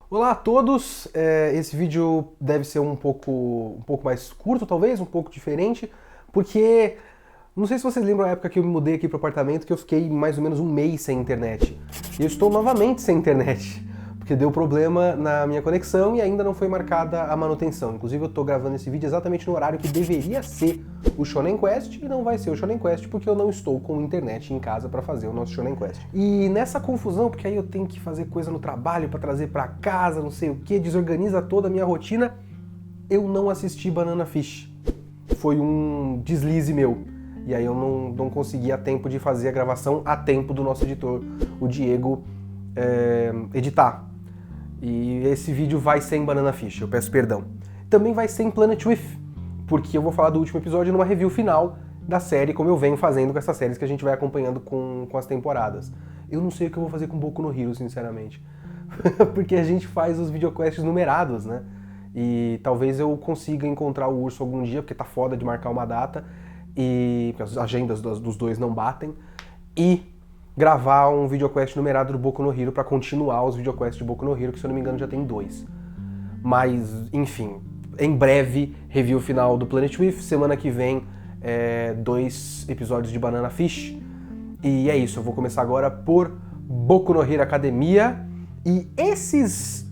Olá a todos, esse vídeo deve ser um pouco mais curto, talvez, um pouco diferente, porque não sei se vocês lembram a época que eu me mudei aqui para o apartamento, que eu fiquei mais ou menos um mês sem internet. E eu estou novamente sem internet, porque deu problema na minha conexão e ainda não foi marcada a manutenção. Inclusive eu estou gravando esse vídeo exatamente no horário que deveria ser o Shonen Quest, e não vai ser o Shonen Quest porque eu não estou com internet em casa para fazer o nosso Shonen Quest. E nessa confusão, porque aí eu tenho que fazer coisa no trabalho para trazer para casa, não sei o que, desorganiza toda a minha rotina, eu não assisti Banana Fish. Foi um deslize meu. E aí eu não consegui a tempo de fazer a gravação a tempo do nosso editor, o Diego, editar. E esse vídeo vai ser em Banana Fish, eu peço perdão. Também vai ser em Planet With, porque eu vou falar do último episódio numa review final da série, como eu venho fazendo com essas séries que a gente vai acompanhando com as temporadas. Eu não sei o que eu vou fazer com Boku no Hero, sinceramente. Porque a gente faz os videoquests numerados, né? E talvez eu consiga encontrar o urso algum dia, porque tá foda de marcar uma data, e porque as agendas dos dois não batem, e gravar um videoquest numerado do Boku no Hero pra continuar os videoquests de Boku no Hero, que se eu não me engano já tem 2. Mas, enfim, em breve, review final do Planet With, semana que vem, 2 episódios de Banana Fish. E é isso, eu vou começar agora por Boku no Hero Academia. E esses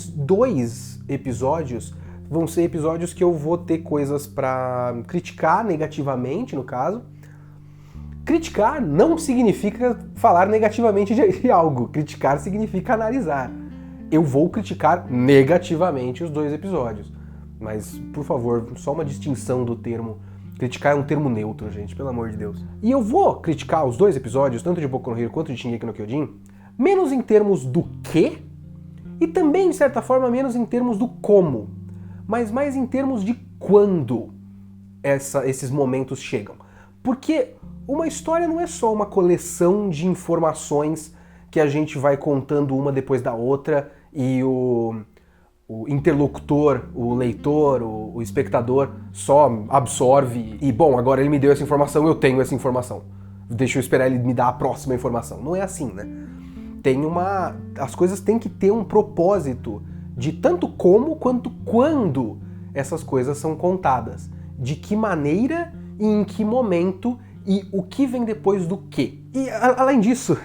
2 episódios vão ser episódios que eu vou ter coisas pra criticar negativamente, no caso. Criticar não significa falar negativamente de algo. Criticar significa analisar. Eu vou criticar negativamente os 2 episódios. Mas, por favor, só uma distinção do termo. Criticar é um termo neutro, gente, pelo amor de Deus. E eu vou criticar os 2 episódios, tanto de Boku no Hero quanto de Shingeki no Kyojin, menos em termos do quê, e também, de certa forma, menos em termos do como, mas mais em termos de quando esses momentos chegam. Porque uma história não é só uma coleção de informações que a gente vai contando uma depois da outra e o interlocutor, o leitor, o espectador só absorve e, bom, agora ele me deu essa informação, eu tenho essa informação. Deixa eu esperar ele me dar a próxima informação. Não é assim, né? As coisas têm que ter um propósito de tanto como quanto quando essas coisas são contadas. De que maneira e em que momento e o que vem depois do quê. E além disso,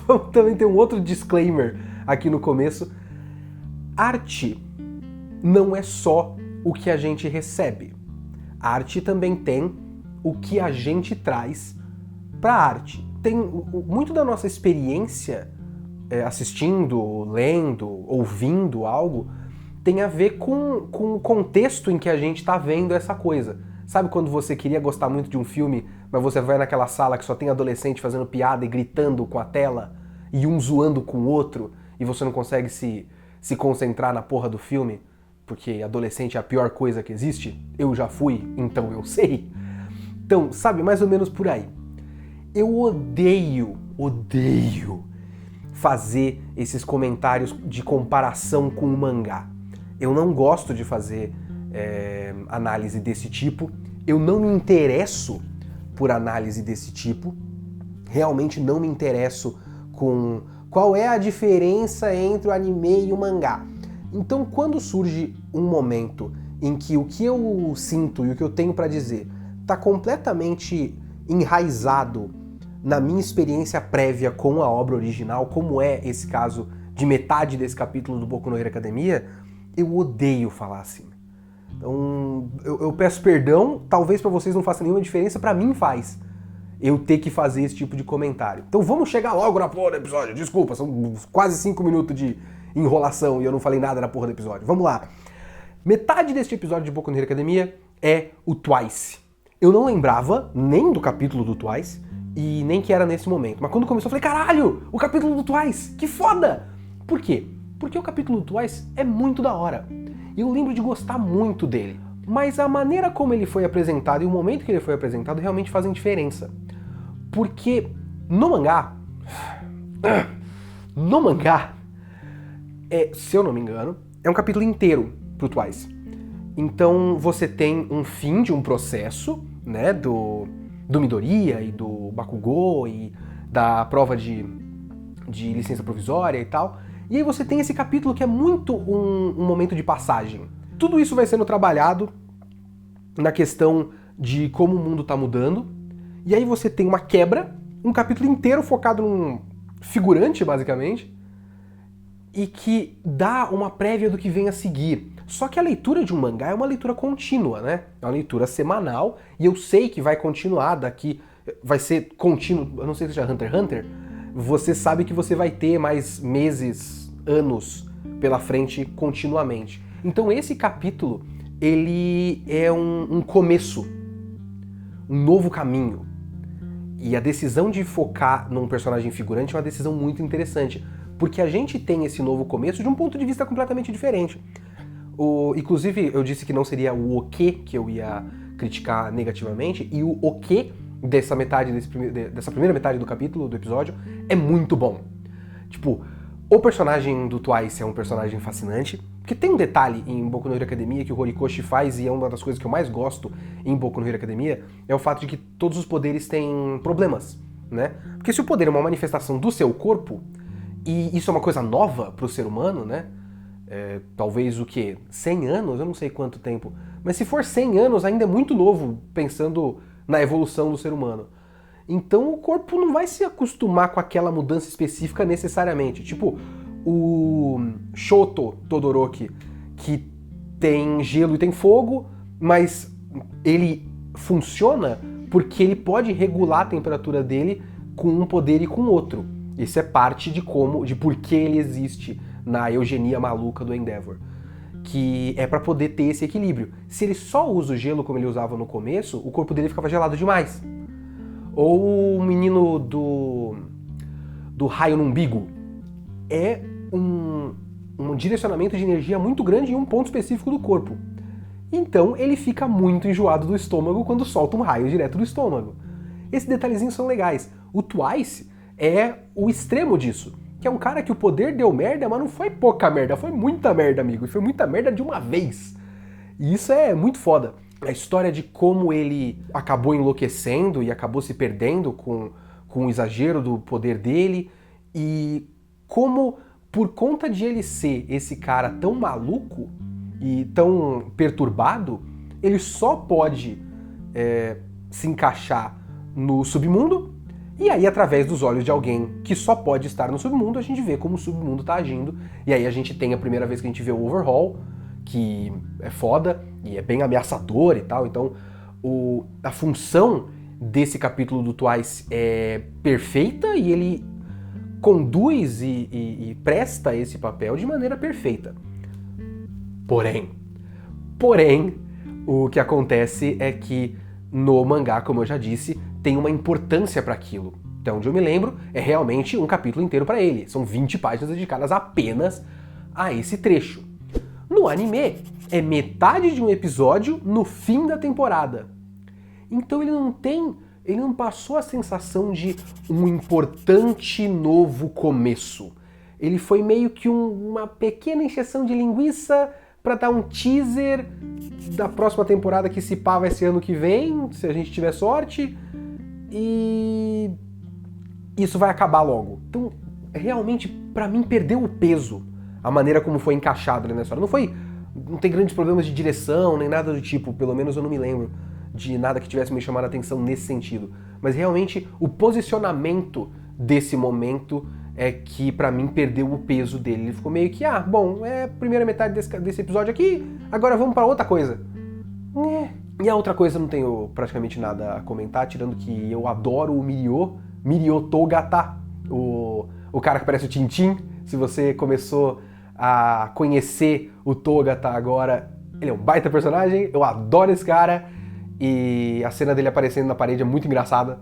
vamos também ter um outro disclaimer aqui no começo. Arte não é só o que a gente recebe. A arte também tem o que a gente traz para a arte. Tem muito da nossa experiência assistindo, lendo, ouvindo algo, tem a ver com o contexto em que a gente está vendo essa coisa. Sabe quando você queria gostar muito de um filme, mas você vai naquela sala que só tem adolescente fazendo piada e gritando com a tela, e um zoando com o outro, e você não consegue se concentrar na porra do filme, porque adolescente é a pior coisa que existe? Eu já fui, então eu sei. Então, sabe, mais ou menos por aí. Eu odeio fazer esses comentários de comparação com o mangá. Eu não gosto de fazer análise desse tipo, eu não me interesso por análise desse tipo, realmente não me interesso com qual é a diferença entre o anime e o mangá. Então, quando surge um momento em que o que eu sinto e o que eu tenho para dizer está completamente enraizado na minha experiência prévia com a obra original, como é esse caso de metade desse capítulo do Boku no Hero Academia, eu odeio falar assim. Então, eu peço perdão, talvez para vocês não faça nenhuma diferença, para mim faz eu ter que fazer esse tipo de comentário. Então vamos chegar logo na porra do episódio. Desculpa, são quase 5 minutos de enrolação e eu não falei nada na porra do episódio. Vamos lá. Metade deste episódio de Boku no Hero Academia é o Twice. Eu não lembrava nem do capítulo do Twice e nem que era nesse momento. Mas quando começou eu falei, caralho, o capítulo do Twice, que foda! Por quê? Porque o capítulo do Twice é muito da hora. E eu lembro de gostar muito dele. Mas a maneira como ele foi apresentado e o momento que ele foi apresentado realmente fazem diferença. Porque no mangá, se eu não me engano, é um capítulo inteiro pro Twice. Então você tem um fim de um processo, né, do Midoriya e do Bakugou e da prova de licença provisória e tal, E aí você tem esse capítulo que é muito um momento de passagem. Tudo isso vai sendo trabalhado na questão de como o mundo tá mudando, e aí você tem uma quebra, um capítulo inteiro focado num figurante, basicamente, e que dá uma prévia do que vem a seguir. Só que a leitura de um mangá é uma leitura contínua, né? É uma leitura semanal, e eu sei que vai continuar daqui, vai ser contínuo, eu não sei se já Hunter x Hunter, você sabe que você vai ter mais meses, anos pela frente continuamente. Então esse capítulo, ele é um começo, um novo caminho. E a decisão de focar num personagem figurante é uma decisão muito interessante, porque a gente tem esse novo começo de um ponto de vista completamente diferente. Inclusive, eu disse que não seria o que eu ia criticar negativamente, e o que dessa primeira metade do capítulo, do episódio, é muito bom. Tipo, o personagem do Twice é um personagem fascinante, porque tem um detalhe em Boku no Hero Academia que o Horikoshi faz, e é uma das coisas que eu mais gosto em Boku no Hero Academia, é o fato de que todos os poderes têm problemas, né? Porque se o poder é uma manifestação do seu corpo, e isso é uma coisa nova pro ser humano, né? Talvez o quê? 100 anos? Eu não sei quanto tempo. Mas se for 100 anos, ainda é muito novo, pensando na evolução do ser humano. Então o corpo não vai se acostumar com aquela mudança específica necessariamente. Tipo, o Shoto Todoroki, que tem gelo e tem fogo, mas ele funciona porque ele pode regular a temperatura dele com um poder e com outro. Isso é parte de por que ele existe na eugenia maluca do Endeavor. Que é pra poder ter esse equilíbrio. Se ele só usa o gelo como ele usava no começo, o corpo dele ficava gelado demais. Ou o menino do raio no umbigo. É um direcionamento de energia muito grande em um ponto específico do corpo. Então ele fica muito enjoado do estômago quando solta um raio direto do estômago. Esses detalhezinhos são legais. O Twice é o extremo disso. Que é um cara que o poder deu merda, mas não foi pouca merda, foi muita merda, amigo. E foi muita merda de uma vez. E isso é muito foda. A história de como ele acabou enlouquecendo e acabou se perdendo com o exagero do poder dele. E como, por conta de ele ser esse cara tão maluco e tão perturbado, ele só pode se encaixar no submundo. E aí, através dos olhos de alguém que só pode estar no submundo, a gente vê como o submundo tá agindo. E aí a gente tem a primeira vez que a gente vê o Overhaul, que é foda e é bem ameaçador e tal. Então, a função desse capítulo do Twice é perfeita e ele conduz e presta esse papel de maneira perfeita. Porém, o que acontece é que no mangá, como eu já disse, tem uma importância para aquilo. Então, onde eu me lembro, é realmente um capítulo inteiro para ele. São 20 páginas dedicadas apenas a esse trecho. No anime, é metade de um episódio no fim da temporada. Então ele não passou a sensação de um importante novo começo. Ele foi meio que uma pequena encheção de linguiça para dar um teaser da próxima temporada que se pá vai ser ano que vem, se a gente tiver sorte. E isso vai acabar logo. Então, realmente, pra mim, perdeu o peso a maneira como foi encaixado ali na história. Não tem grandes problemas de direção, nem nada do tipo, pelo menos eu não me lembro de nada que tivesse me chamado a atenção nesse sentido. Mas realmente, o posicionamento desse momento é que pra mim perdeu o peso dele. Ele ficou meio que, bom, é a primeira metade desse episódio aqui, agora vamos pra outra coisa. E a outra coisa, eu não tenho praticamente nada a comentar, tirando que eu adoro o Mirio Togata, o cara que parece o Tintin. Se você começou a conhecer o Togata agora, ele é um baita personagem, eu adoro esse cara, e a cena dele aparecendo na parede é muito engraçada,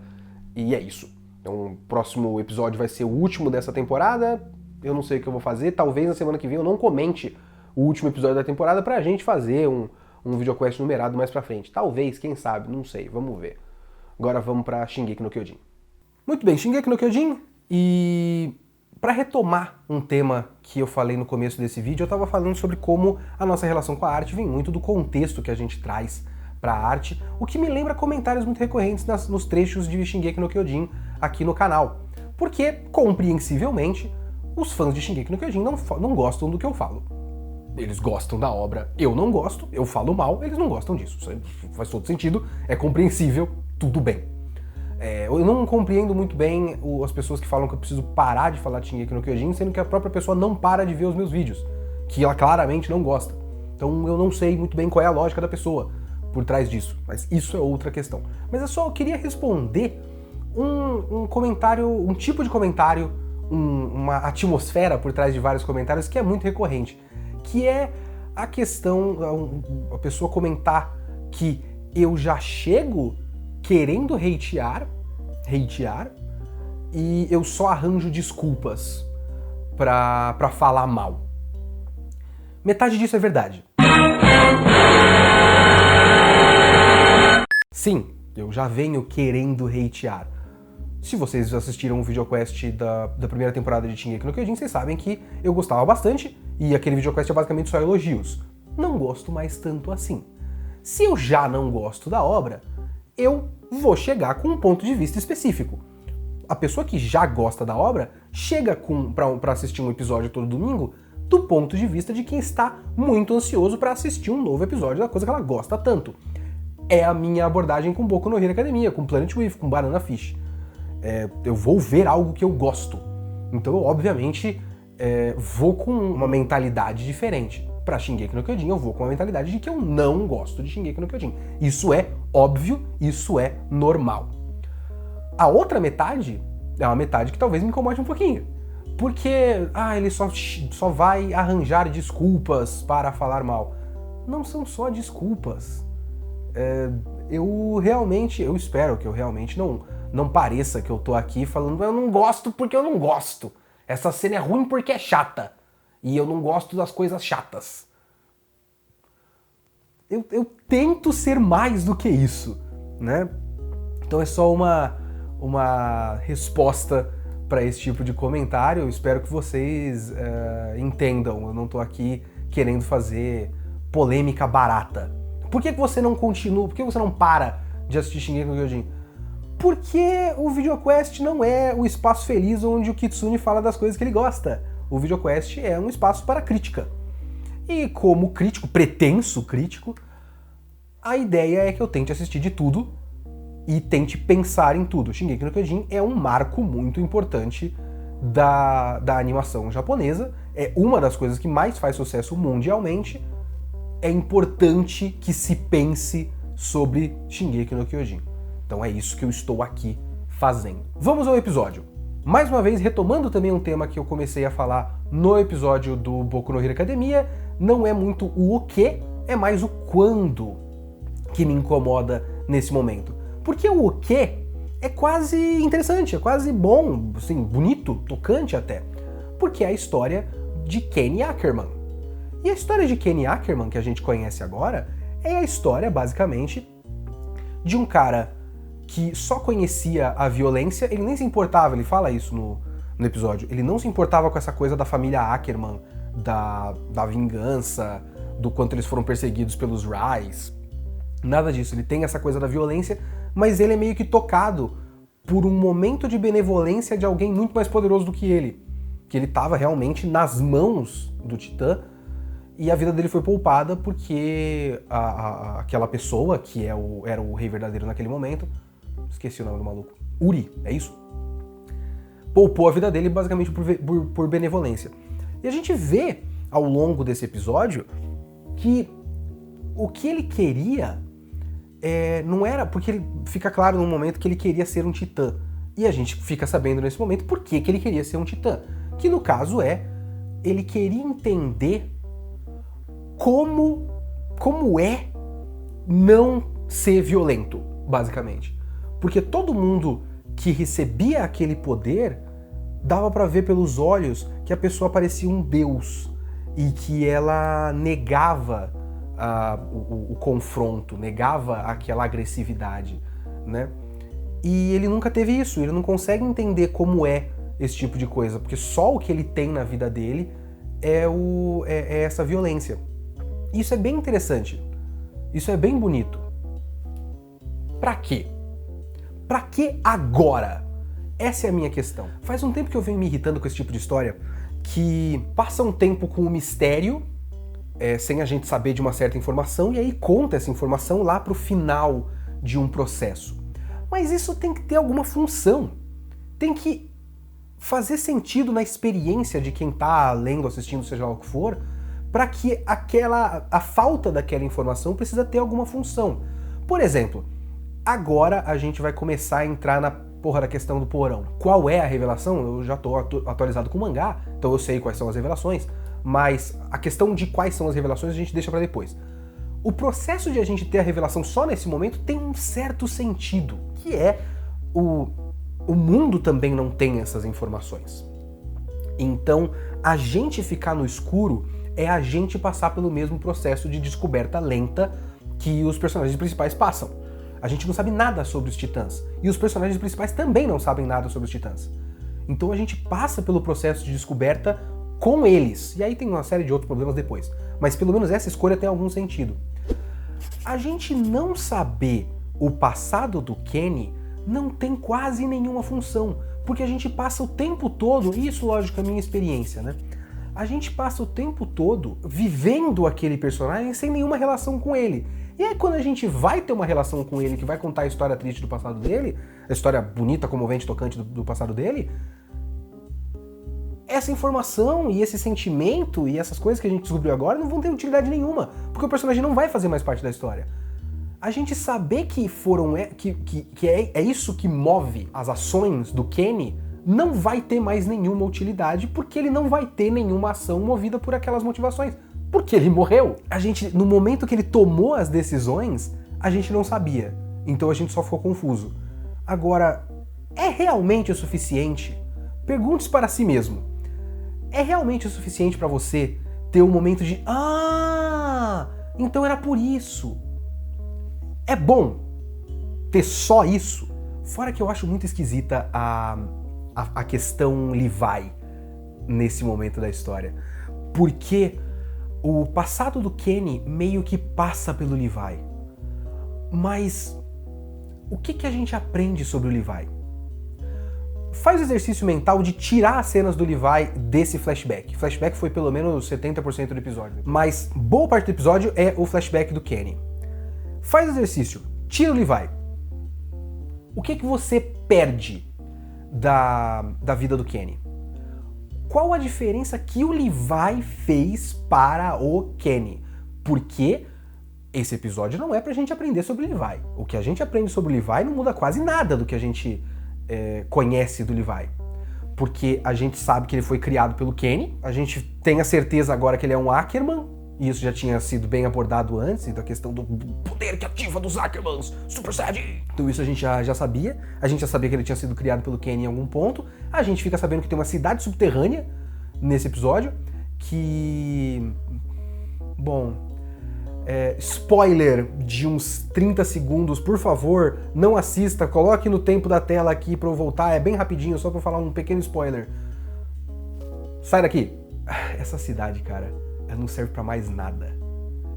e é isso. Então o próximo episódio vai ser o último dessa temporada, eu não sei o que eu vou fazer, talvez na semana que vem eu não comente o último episódio da temporada pra gente fazer um videoquest numerado mais pra frente. Talvez, quem sabe, não sei, vamos ver. Agora vamos pra Shingeki no Kyojin. Muito bem, Shingeki no Kyojin, e para retomar um tema que eu falei no começo desse vídeo, eu tava falando sobre como a nossa relação com a arte vem muito do contexto que a gente traz pra arte, o que me lembra comentários muito recorrentes nos trechos de Shingeki no Kyojin aqui no canal. Porque, compreensivelmente, os fãs de Shingeki no Kyojin não gostam do que eu falo. Eles gostam da obra, eu não gosto, eu falo mal, eles não gostam disso. Isso faz todo sentido, é compreensível, tudo bem. Eu não compreendo muito bem as pessoas que falam que eu preciso parar de falar de Shingeki no Kyojin, sendo que a própria pessoa não para de ver os meus vídeos, que ela claramente não gosta. Então eu não sei muito bem qual é a lógica da pessoa por trás disso, mas isso é outra questão. Mas eu queria responder um comentário, um tipo de comentário, uma atmosfera por trás de vários comentários que é muito recorrente, que é a questão, a pessoa comentar que eu já chego querendo hatear, e eu só arranjo desculpas pra falar mal. Metade disso é verdade. Sim, eu já venho querendo hatear. Se vocês assistiram o videoquest da primeira temporada de Shingeki no Kyojin, vocês sabem que eu gostava bastante, e aquele videoquest é basicamente só elogios. Não gosto mais tanto assim. Se eu já não gosto da obra, eu vou chegar com um ponto de vista específico. A pessoa que já gosta da obra chega pra assistir um episódio todo domingo do ponto de vista de quem está muito ansioso para assistir um novo episódio da coisa que ela gosta tanto. É a minha abordagem com Boku no Hero Academia, com Planet With, com Banana Fish. Eu vou ver algo que eu gosto. Então eu, obviamente, vou com uma mentalidade diferente. Pra Shingeki no Kyojin, eu vou com a mentalidade de que eu não gosto de Shingeki no Kyojin. Isso é óbvio, isso é normal. A outra metade é uma metade que talvez me incomode um pouquinho. Porque, ele só vai arranjar desculpas para falar mal. Não são só desculpas. Eu espero que eu realmente não pareça que eu tô aqui falando eu não gosto porque eu não gosto. Essa cena é ruim porque é chata. E eu não gosto das coisas chatas. Eu tento ser mais do que isso, né? Então é só uma resposta para esse tipo de comentário. Eu espero que vocês entendam. Eu não tô aqui querendo fazer polêmica barata. Por que você não continua? Por que você não para de assistir Shingeki no Kyojin? Porque o VideoQuest não é o espaço feliz onde o Kitsune fala das coisas que ele gosta. O VideoQuest é um espaço para crítica. E como crítico, pretenso crítico, a ideia é que eu tente assistir de tudo e tente pensar em tudo. Shingeki no Kyojin é um marco muito importante da animação japonesa, é uma das coisas que mais faz sucesso mundialmente. É importante que se pense sobre Shingeki no Kyojin. Então é isso que eu estou aqui fazendo. Vamos ao episódio. Mais uma vez, retomando também um tema que eu comecei a falar no episódio do Boku no Hero Academia, não é muito o que, é mais o quando que me incomoda nesse momento. Porque o que é quase interessante, é quase bom, assim, bonito, tocante até. Porque é a história de Kenny Ackerman. E a história de Kenny Ackerman, que a gente conhece agora, é a história, basicamente, de um cara que só conhecia a violência, ele nem se importava, ele fala isso no episódio, ele não se importava com essa coisa da família Ackerman, da vingança, do quanto eles foram perseguidos pelos Rais, nada disso. Ele tem essa coisa da violência, mas ele é meio que tocado por um momento de benevolência de alguém muito mais poderoso do que ele estava realmente nas mãos do Titã, e a vida dele foi poupada porque aquela pessoa, que era o rei verdadeiro naquele momento, esqueci o nome do maluco, Uri, é isso? Poupou a vida dele basicamente por benevolência. E a gente vê ao longo desse episódio que o que ele queria não era... Porque ele fica claro no momento que ele queria ser um titã. E a gente fica sabendo nesse momento por que ele queria ser um titã. Que no caso ele queria entender como é não ser violento, basicamente. Porque todo mundo que recebia aquele poder dava pra ver pelos olhos que a pessoa parecia um deus e que ela negava o confronto, negava aquela agressividade, né? E ele nunca teve isso, ele não consegue entender como é esse tipo de coisa, porque só o que ele tem na vida dele é essa violência. Isso é bem interessante, isso é bem bonito. Pra quê? Pra que agora? Essa é a minha questão. Faz um tempo que eu venho me irritando com esse tipo de história que passa um tempo com o mistério, sem a gente saber de uma certa informação, e aí conta essa informação lá pro final de um processo. Mas isso tem que ter alguma função. Tem que fazer sentido na experiência de quem tá lendo, assistindo, seja lá o que for, para que a falta daquela informação precisa ter alguma função. Por exemplo, agora a gente vai começar a entrar na porra da questão do porão. Qual é a revelação? Eu já tô atualizado com o mangá, então eu sei quais são as revelações, mas a questão de quais são as revelações a gente deixa pra depois. O processo de a gente ter a revelação só nesse momento tem um certo sentido, que é o mundo também não tem essas informações. Então, a gente ficar no escuro é a gente passar pelo mesmo processo de descoberta lenta que os personagens principais passam. A gente não sabe nada sobre os titãs, e os personagens principais também não sabem nada sobre os titãs. Então a gente passa pelo processo de descoberta com eles, e aí tem uma série de outros problemas depois. Mas pelo menos essa escolha tem algum sentido. A gente não saber o passado do Kenny não tem quase nenhuma função, porque a gente passa o tempo todo, e isso lógico é a minha experiência, né? A gente passa o tempo todo vivendo aquele personagem sem nenhuma relação com ele. E aí quando a gente vai ter uma relação com ele, que vai contar a história triste do passado dele, a história bonita, comovente, tocante do passado dele, essa informação e esse sentimento e essas coisas que a gente descobriu agora não vão ter utilidade nenhuma, porque o personagem não vai fazer mais parte da história. A gente saber que é isso que move as ações do Kenny não vai ter mais nenhuma utilidade, porque ele não vai ter nenhuma ação movida por aquelas motivações. Porque ele morreu. A gente, no momento que ele tomou as decisões, a gente não sabia. Então a gente só ficou confuso. Agora, é realmente o suficiente? Pergunte-se para si mesmo. É realmente o suficiente para você ter um momento de então era por isso. É bom ter só isso? Fora que eu acho muito esquisita a questão Levi nesse momento da história. Porque o passado do Kenny meio que passa pelo Levi. Mas o que a gente aprende sobre o Levi? Faz o exercício mental de tirar as cenas do Levi desse flashback. O flashback foi pelo menos 70% do episódio. Mas boa parte do episódio é o flashback do Kenny. Faz o exercício, tira o Levi. O que você perde da vida do Kenny? Qual a diferença que o Levi fez para o Kenny? Porque esse episódio não é pra gente aprender sobre o Levi. O que a gente aprende sobre o Levi não muda quase nada do que a gente conhece do Levi. Porque a gente sabe que ele foi criado pelo Kenny, a gente tem a certeza agora que ele é um Ackerman, e isso já tinha sido bem abordado antes, da questão do poder que ativa dos Ackermans, Super Saiyajin. Então isso a gente já sabia. A gente já sabia que ele tinha sido criado pelo Kenny em algum ponto. A gente fica sabendo que tem uma cidade subterrânea nesse episódio, que... Bom... spoiler de uns 30 segundos, por favor, não assista, coloque no tempo da tela aqui pra eu voltar, é bem rapidinho, só pra falar um pequeno spoiler. Sai daqui. Essa cidade, cara, ela não serve pra mais nada.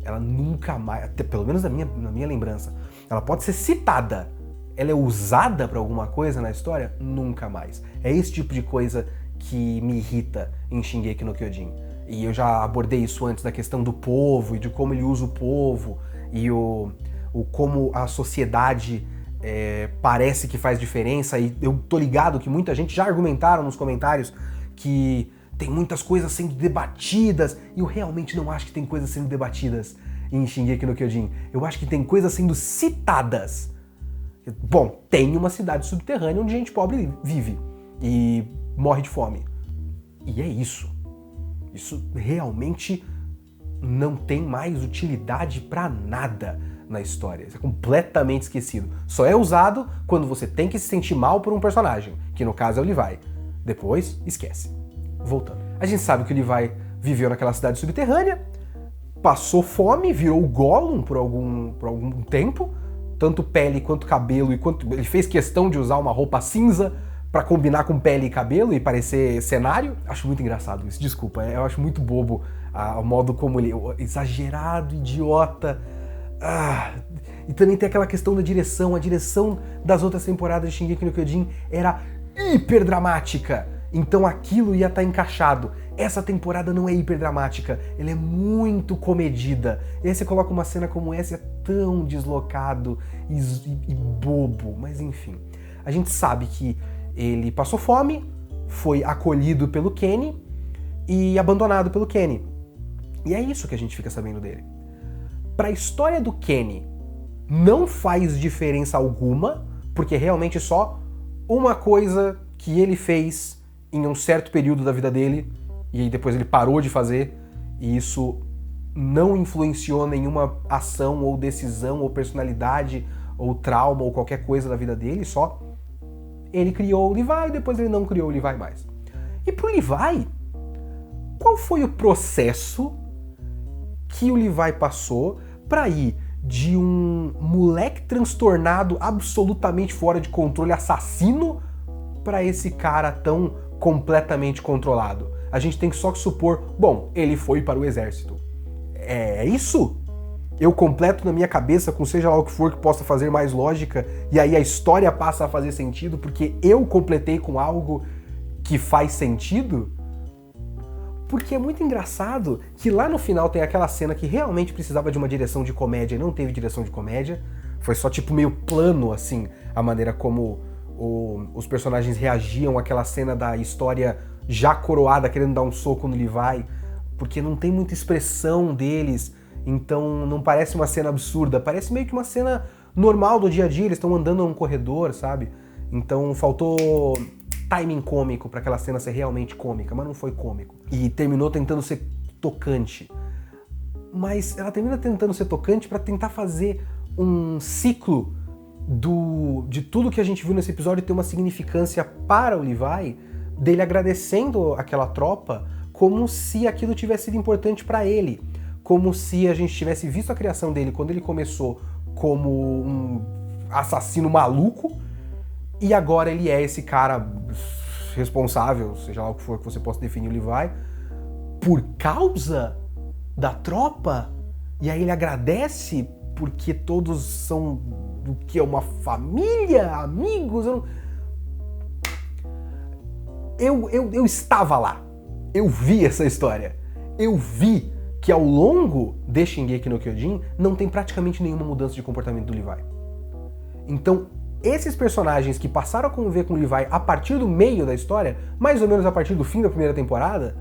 Ela nunca mais, até pelo menos na minha lembrança, ela pode ser citada. Ela é usada pra alguma coisa na história? Nunca mais. É esse tipo de coisa que me irrita em Shingeki no Kyojin. E eu já abordei isso antes, da questão do povo e de como ele usa o povo e como a sociedade parece que faz diferença. E eu tô ligado que muita gente já argumentaram nos comentários que tem muitas coisas sendo debatidas, e eu realmente não acho que tem coisas sendo debatidas em Shingeki no Kyojin. Eu acho que tem coisas sendo citadas. Bom, tem uma cidade subterrânea onde gente pobre vive e morre de fome. E é isso. Isso realmente não tem mais utilidade pra nada na história. Isso é completamente esquecido. Só é usado quando você tem que se sentir mal por um personagem, que no caso é o Levi. Depois, esquece. Voltando. A gente sabe que o Levi viveu naquela cidade subterrânea, passou fome, virou o Gollum por algum tempo, tanto pele quanto cabelo, ele fez questão de usar uma roupa cinza pra combinar com pele e cabelo e parecer cenário. Acho muito engraçado isso, desculpa, eu acho muito bobo o modo como ele... exagerado, idiota. E também tem aquela questão da direção. A direção das outras temporadas de Shingeki no Kyojin era hiper dramática, então aquilo ia estar encaixado. essa temporada não é hiperdramática, ela é muito comedida. E aí você coloca uma cena como essa, é tão deslocado e bobo, mas enfim. A gente sabe que ele passou fome, foi acolhido pelo Kenny e abandonado pelo Kenny. E é isso que a gente fica sabendo dele. Pra história do Kenny, não faz diferença alguma, porque realmente só uma coisa que ele fez em um certo período da vida dele, e aí depois ele parou de fazer, e isso não influenciou nenhuma ação ou decisão ou personalidade ou trauma ou qualquer coisa da vida dele, só ele criou o Levi e depois ele não criou o Levi mais. E pro Levi, qual foi o processo que o Levi passou para ir de um moleque transtornado, absolutamente fora de controle, assassino, para esse cara tão completamente controlado? A gente tem que só supor, bom, ele foi para o exército. É isso? Eu completo na minha cabeça com seja lá o que for que possa fazer mais lógica, e aí a história passa a fazer sentido porque eu completei com algo que faz sentido? Porque é muito engraçado que lá no final tem aquela cena que realmente precisava de uma direção de comédia e não teve direção de comédia. Foi só tipo meio plano, assim, a maneira como os personagens reagiam àquela cena da história já coroada, querendo dar um soco no Levi, porque não tem muita expressão deles, então não parece uma cena absurda, parece meio que uma cena normal do dia a dia, eles estão andando num corredor, sabe? Então faltou timing cômico para aquela cena ser realmente cômica, mas não foi cômico. E terminou tentando ser tocante. Mas ela termina tentando ser tocante para tentar fazer um ciclo de tudo que a gente viu nesse episódio ter uma significância para o Levi, dele agradecendo aquela tropa como se aquilo tivesse sido importante para ele, como se a gente tivesse visto a criação dele quando ele começou como um assassino maluco, e agora ele é esse cara responsável, seja lá o que for que você possa definir o Levi, por causa da tropa, e aí ele agradece porque todos são do que é uma família, amigos. Eu estava lá, eu vi essa história, eu vi que ao longo de Shingeki no Kyojin não tem praticamente nenhuma mudança de comportamento do Levi. Então, esses personagens que passaram a conviver com o Levi a partir do meio da história, mais ou menos a partir do fim da primeira temporada,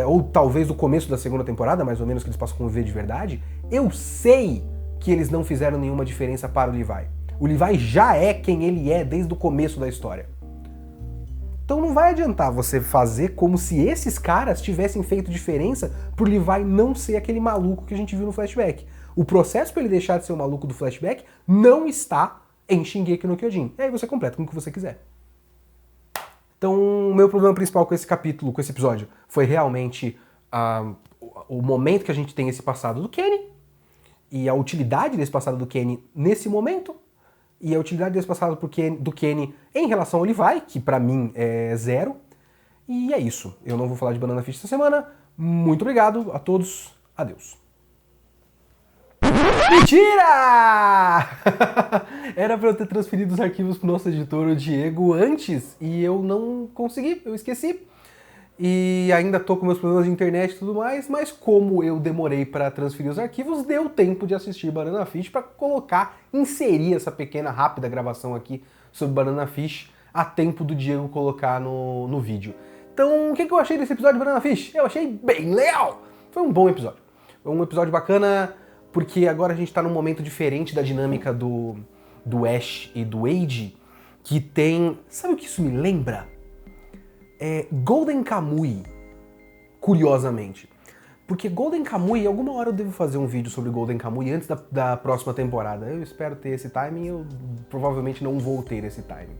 ou talvez do começo da segunda temporada, mais ou menos que eles passam a conviver de verdade, eu sei que eles não fizeram nenhuma diferença para o Levi. O Levi já é quem ele é desde o começo da história. Então não vai adiantar você fazer como se esses caras tivessem feito diferença pro Levi não ser aquele maluco que a gente viu no flashback. O processo para ele deixar de ser o maluco do flashback não está em Shingeki no Kyojin. E aí você completa com o que você quiser. Então, o meu problema principal com esse capítulo, com esse episódio, foi realmente o momento que a gente tem esse passado do Kenny, e a utilidade desse passado do Kenny nesse momento, e a utilidade desse passado do Kenny em relação ao Levi, que pra mim é zero. E é isso. Eu não vou falar de Banana Fish essa semana. Muito obrigado a todos. Adeus. Mentira! Era pra eu ter transferido os arquivos pro nosso editor, o Diego, antes, e eu não consegui, eu esqueci. E ainda tô com meus problemas de internet e tudo mais, mas como eu demorei para transferir os arquivos, deu tempo de assistir Banana Fish para inserir essa pequena, rápida gravação aqui sobre Banana Fish a tempo do Diego colocar no vídeo. Então, o que eu achei desse episódio de Banana Fish? Eu achei bem legal! Foi um bom episódio. Foi um episódio bacana, porque agora a gente tá num momento diferente da dinâmica do Ash e do Wade, que tem... Sabe o que isso me lembra? Golden Kamuy, curiosamente. Porque Golden Kamuy, alguma hora eu devo fazer um vídeo sobre Golden Kamuy antes da próxima temporada. Eu espero ter esse timing, eu provavelmente não vou ter esse timing.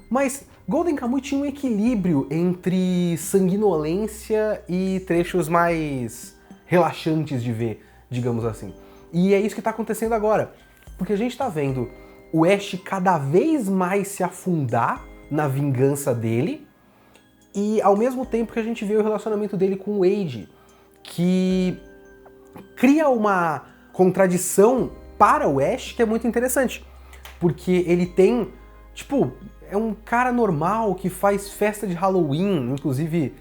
Mas Golden Kamuy tinha um equilíbrio entre sanguinolência e trechos mais relaxantes de ver, digamos assim. E é isso que tá acontecendo agora. Porque a gente tá vendo o Ash cada vez mais se afundar na vingança dele, e ao mesmo tempo que a gente vê o relacionamento dele com o Wade, que cria uma contradição para o Ash que é muito interessante. Porque ele tem, tipo, é um cara normal que faz festa de Halloween, inclusive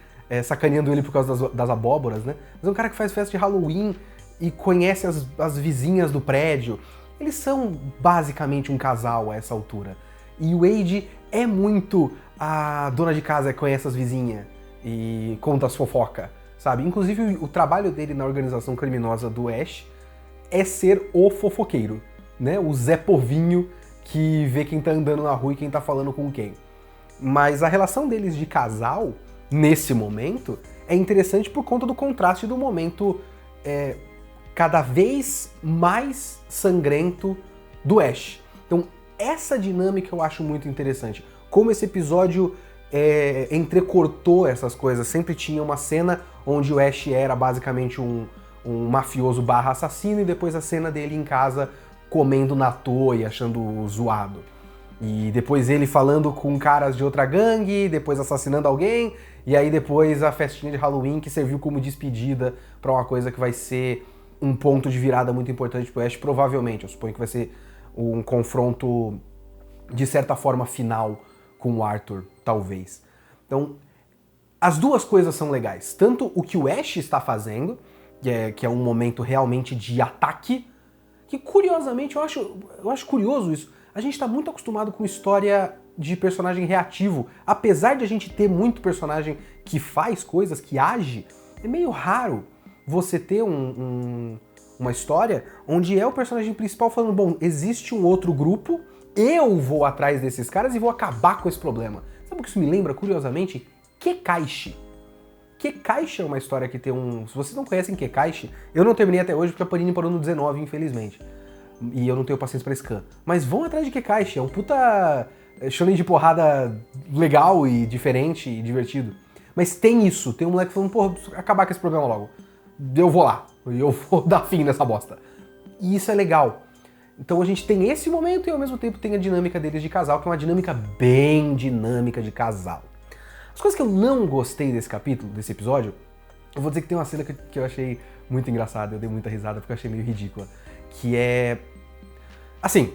sacaneando ele por causa das abóboras, né? Mas é um cara que faz festa de Halloween e conhece as vizinhas do prédio. Eles são basicamente um casal a essa altura. E o Wade é muito a dona de casa que conhece as vizinhas e conta as fofocas, sabe? Inclusive o trabalho dele na organização criminosa do Ash é ser o fofoqueiro, né? O Zé Povinho que vê quem tá andando na rua e quem tá falando com quem. Mas a relação deles de casal, nesse momento, é interessante por conta do contraste do momento cada vez mais sangrento do Ash. Então, essa dinâmica eu acho muito interessante. Como esse episódio entrecortou essas coisas. Sempre tinha uma cena onde o Ash era basicamente um mafioso barra assassino e depois a cena dele em casa comendo na toa e achando zoado. E depois ele falando com caras de outra gangue, depois assassinando alguém, e aí depois a festinha de Halloween que serviu como despedida pra uma coisa que vai ser um ponto de virada muito importante pro Ash, provavelmente. Eu suponho que vai ser um confronto, de certa forma, final com o Arthur, talvez. Então, as duas coisas são legais. Tanto o que o Ash está fazendo, que é um momento realmente de ataque, que curiosamente, eu acho curioso isso, a gente tá muito acostumado com história de personagem reativo. Apesar de a gente ter muito personagem que faz coisas, que age, é meio raro você ter uma história onde é o personagem principal falando, bom, existe um outro grupo, eu vou atrás desses caras e vou acabar com esse problema. Sabe o que isso me lembra, curiosamente? Kekaishi. Kekaishi é uma história que tem Se vocês não conhecem Kekaishi, eu não terminei até hoje porque a Panini parou no 19, infelizmente. E eu não tenho paciência pra scan. Mas vão atrás de Kekaishi, é um puta shonen de porrada legal e diferente e divertido. Mas tem isso, tem um moleque falando, porra, preciso acabar com esse problema logo. Eu vou lá, eu vou dar fim nessa bosta. E isso é legal. Então a gente tem esse momento e ao mesmo tempo tem a dinâmica deles de casal, que é uma dinâmica bem dinâmica de casal. As coisas que eu não gostei desse capítulo, desse episódio, eu vou dizer que tem uma cena que eu achei muito engraçada, eu dei muita risada porque eu achei meio ridícula. Que é... Assim...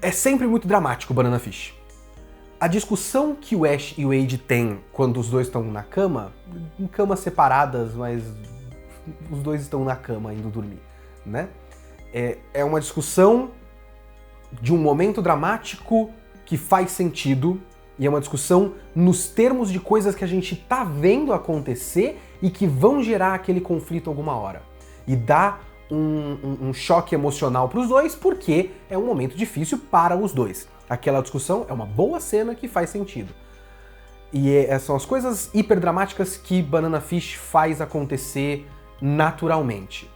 É sempre muito dramático o Banana Fish. A discussão que o Ash e o Wade têm quando os dois estão na cama, em camas separadas, mas os dois estão na cama indo dormir, né? É uma discussão de um momento dramático que faz sentido e é uma discussão nos termos de coisas que a gente tá vendo acontecer e que vão gerar aquele conflito alguma hora. E dá um choque emocional para os dois porque é um momento difícil para os dois. Aquela discussão é uma boa cena que faz sentido. E são as coisas hiperdramáticas que Banana Fish faz acontecer naturalmente.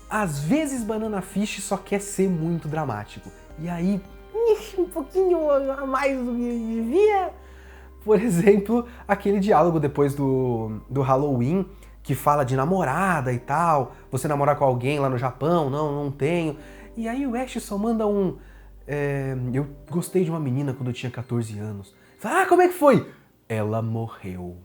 Às vezes Banana Fish só quer ser muito dramático. E aí, um pouquinho a mais do que devia. Por exemplo, aquele diálogo depois do Halloween, que fala de namorada e tal. Você namorar com alguém lá no Japão? Não tenho. E aí o Ash só manda eu gostei de uma menina quando eu tinha 14 anos. Fala, como é que foi? Ela morreu.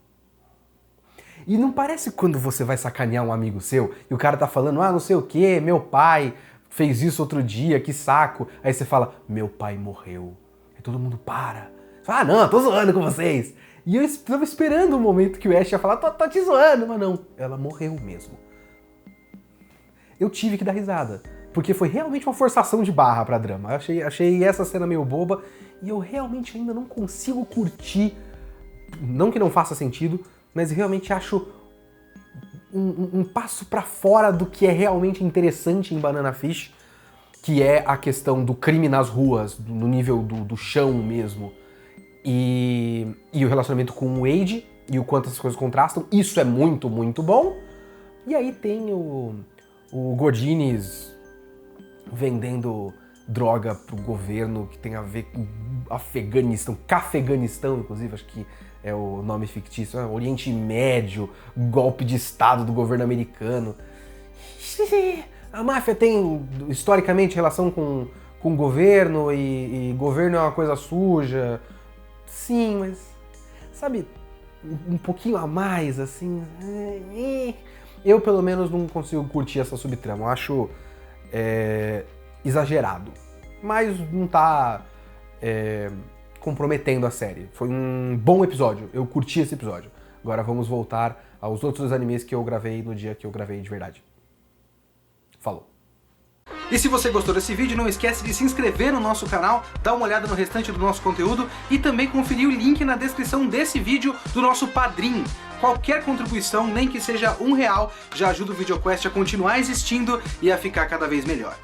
E não parece quando você vai sacanear um amigo seu e o cara tá falando, não sei o que, meu pai fez isso outro dia, que saco. Aí você fala, meu pai morreu. Aí todo mundo para. Você fala, não, tô zoando com vocês. E eu estava esperando o momento que o Ash ia falar, tô te zoando, mas não. Ela morreu mesmo. Eu tive que dar risada. Porque foi realmente uma forçação de barra pra drama. Eu achei essa cena meio boba e eu realmente ainda não consigo curtir, não que não faça sentido, mas realmente acho um passo pra fora do que é realmente interessante em Banana Fish, que é a questão do crime nas ruas, no nível do chão mesmo, e o relacionamento com o Wade, e o quanto essas coisas contrastam. Isso é muito, muito bom. E aí tem o Gordines vendendo droga pro governo que tem a ver com Afeganistão, Cafeganistão, inclusive, acho que é o nome fictício, Oriente Médio, golpe de Estado do governo americano. A máfia tem, historicamente, relação com o governo e governo é uma coisa suja. Sim, mas, sabe, um pouquinho a mais, assim... Eu, pelo menos, não consigo curtir essa subtrama. Eu acho exagerado. Mas não tá comprometendo a série. Foi um bom episódio, eu curti esse episódio. Agora vamos voltar aos outros animes que eu gravei no dia que eu gravei de verdade. Falou! E se você gostou desse vídeo, não esquece de se inscrever no nosso canal, dar uma olhada no restante do nosso conteúdo e também conferir o link na descrição desse vídeo do nosso Padrim. Qualquer contribuição, nem que seja R$1, já ajuda o VideoQuest a continuar existindo e a ficar cada vez melhor.